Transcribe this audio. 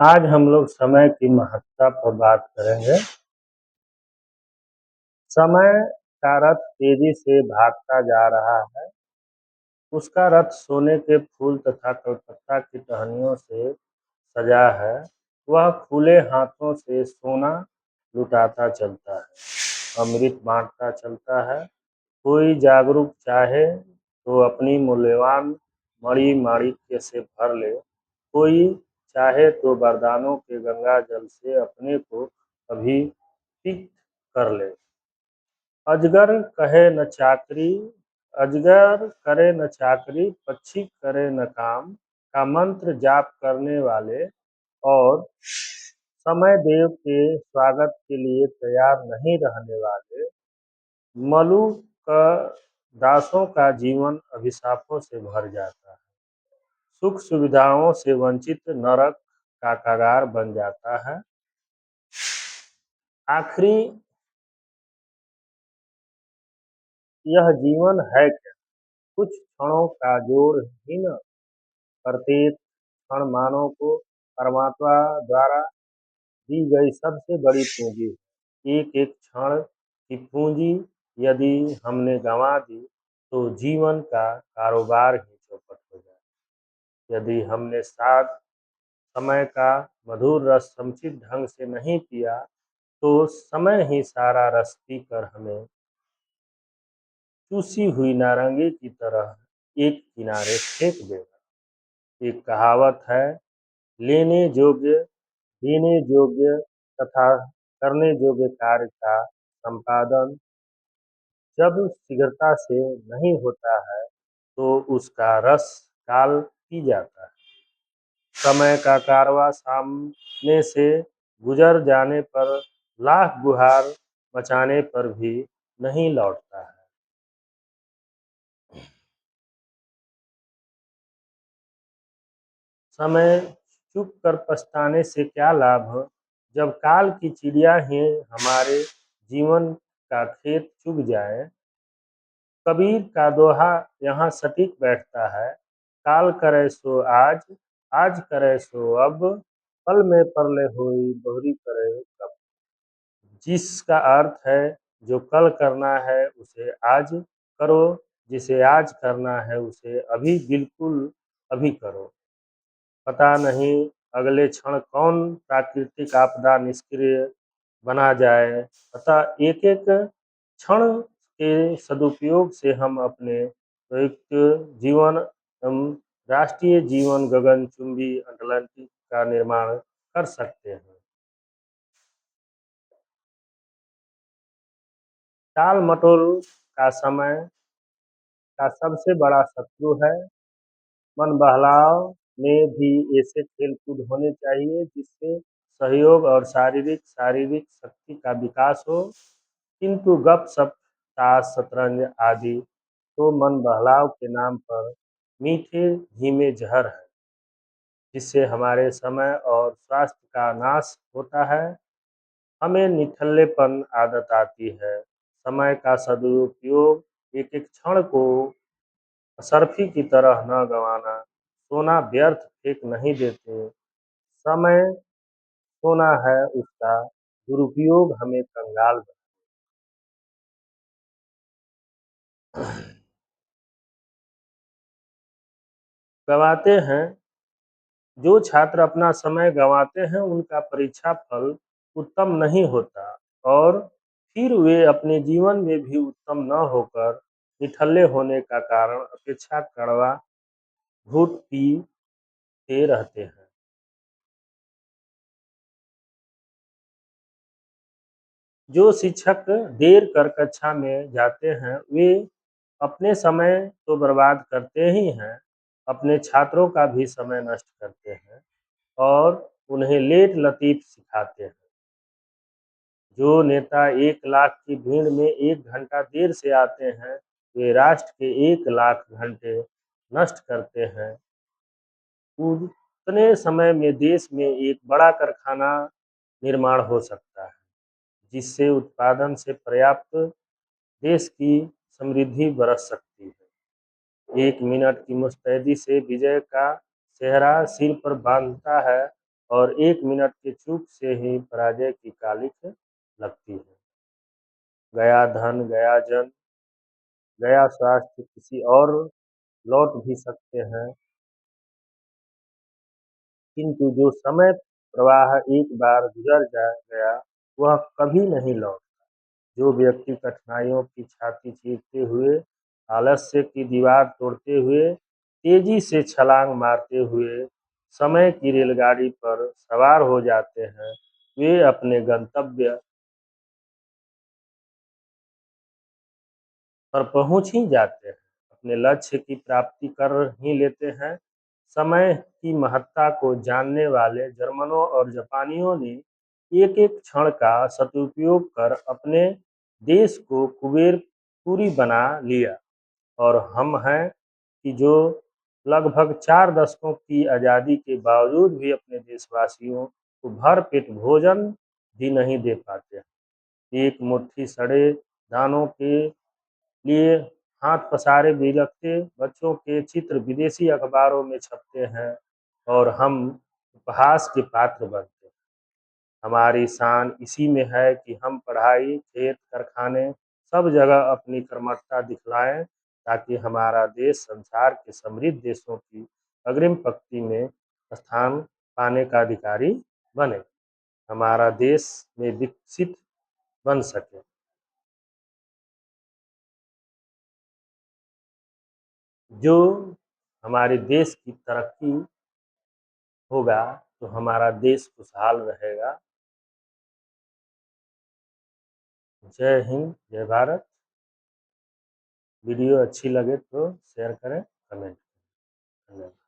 आज हम लोग समय की महत्ता पर बात करेंगे। समय का रथ तेजी से भागता जा रहा है। उसका रथ सोने के फूल तथा कलकत्ता की टहनियों से सजा है। वह खुले हाथों से सोना लुटाता चलता है, अमृत बांटता चलता है। कोई जागरूक चाहे तो अपनी मूल्यवान मणि माणिक्य से भर ले, कोई चाहे तो वरदानों के गंगा जल से अपने को अभिषिक्त कर ले। अजगर कहे न चाकरी, अजगर करे न चाकरी, पक्षी करे न काम, का मंत्र जाप करने वाले और समय देव के स्वागत के लिए तैयार नहीं रहने वाले मलुक दासों का जीवन अभिशापों से भर जाता है। सुख सुविधाओं से वंचित नरक का कगार बन जाता है। आखिरी यह जीवन है क्या? कुछ क्षणों का जोड़ ही न। प्रत्येक क्षण मानव को परमात्मा द्वारा दी गई सबसे बड़ी पूंजी है। एक एक क्षण की पूंजी यदि हमने गंवा दी तो जीवन का कारोबार ही चौपट हो जाए। यदि हमने साथ समय का मधुर रस समुचित ढंग से नहीं पिया तो समय ही सारा रस पीकर हमें चूसी हुई नारंगी की तरह एक किनारे फेंक देगा। एक कहावत है, लेने योग्य, देने योग्य तथा करने योग्य कार्य का संपादन जब शीघ्रता से नहीं होता है तो उसका रस काल पी जाता है। समय का कारवां सामने से गुजर जाने पर लाख गुहार मचाने पर भी नहीं लौटता है। समय चुक कर पछताने से क्या लाभ, जब काल की चिड़िया ही हमारे जीवन का खेत चुग जाए। कबीर का दोहा यहाँ सटीक बैठता है, काल करे सो आज, आज करे सो अब, पल में परले होई दोहरी करे कब। जिसका अर्थ है जो कल करना है उसे आज करो, जिसे आज करना है उसे अभी बिल्कुल अभी करो। पता नहीं अगले क्षण कौन प्राकृतिक आपदा निष्क्रिय बना जाए। अतः एक एक क्षण के सदुपयोग से हम अपने प्रयुक्त जीवन एवं राष्ट्रीय जीवन गगनचुंबी अटलांटिक का निर्माण कर सकते हैं। टाल मटोल का समय का सबसे बड़ा शत्रु है। मन बहलाव में भी ऐसे खेल-कूद होने चाहिए जिससे सहयोग और शारीरिक शारीरिक शक्ति का विकास हो, किंतु गप-सप, ताश, शतरंज आदि तो मन बहलाव के नाम पर मीठे धीमे जहर है, जिससे हमारे समय और स्वास्थ्य का नाश होता है। हमें निठल्लेपन आदत आती है। समय का सदुपयोग एक एक क्षण को सर्फी की तरह न गंवाना। सोना व्यर्थ फेंक नहीं देते। समय सोना है उसका दुरुपयोग हमें कंगाल गंवाते हैं। जो छात्र अपना समय गंवाते हैं उनका परीक्षा फल उत्तम नहीं होता और फिर वे अपने जीवन में भी उत्तम न होकर निठल्ले होने का कारण अपेक्षा कड़वा घूंट पीते रहते हैं। जो शिक्षक देर कर कक्षा में जाते हैं वे अपने समय तो बर्बाद करते ही हैं, अपने छात्रों का भी समय नष्ट करते हैं और उन्हें लेट लतीफ़ सिखाते हैं। जो नेता 1 लाख की भीड़ में 1 घंटा देर से आते हैं, वे राष्ट्र के 1 लाख घंटे नष्ट करते हैं। उतने समय में देश में एक बड़ा कारखाना निर्माण हो सकता है, जिससे उत्पादन से पर्याप्त देश की समृद्धि बरस सकती है। 1 मिनट की मुस्तैदी से विजय का सेहरा सिर पर बांधता है और 1 मिनट की चूक से ही पराजय की कालिख लगती है। गया धन, गया जन, गया स्वास्थ्य, किसी और लौट भी सकते हैं, किंतु जो समय प्रवाह एक बार गुजर जा गया, वह कभी नहीं लौटता। जो व्यक्ति कठिनाइयों की छाती चीरते हुए, आलस्य की दीवार तोड़ते हुए, तेजी से छलांग मारते हुए समय की रेलगाड़ी पर सवार हो जाते हैं, वे अपने गंतव्य पर पहुंच ही जाते हैं, अपने लक्ष्य की प्राप्ति कर ही लेते हैं। समय की महत्ता को जानने वाले जर्मनों और जापानियों ने एक-एक क्षण का सदुपयोग कर अपने देश को कुबेरपुरी बना लिया, और हम हैं कि जो लगभग 4 दशकों की आज़ादी के बावजूद भी अपने देशवासियों को भरपेट भोजन भी नहीं दे पाते हैं। एक मुट्ठी सड़े दानों के लिए हाथ पसारे बिलखते बच्चों के चित्र विदेशी अखबारों में छपते हैं, और हम उपहास के पात्र बनते हैं। हमारी शान इसी में है कि हम पढ़ाई, खेत, कारखाने सब जगह अपनी कर्मठता दिखलाएं, ताकि हमारा देश संसार के समृद्ध देशों की अग्रिम पंक्ति में स्थान पाने का अधिकारी बने, हमारा देश में विकसित बन सके। जो हमारे देश की तरक्की होगा, तो हमारा देश खुशहाल रहेगा। जय हिंद, जय भारत। वीडियो अच्छी लगे तो शेयर करें, कमेंट करें। धन्यवाद।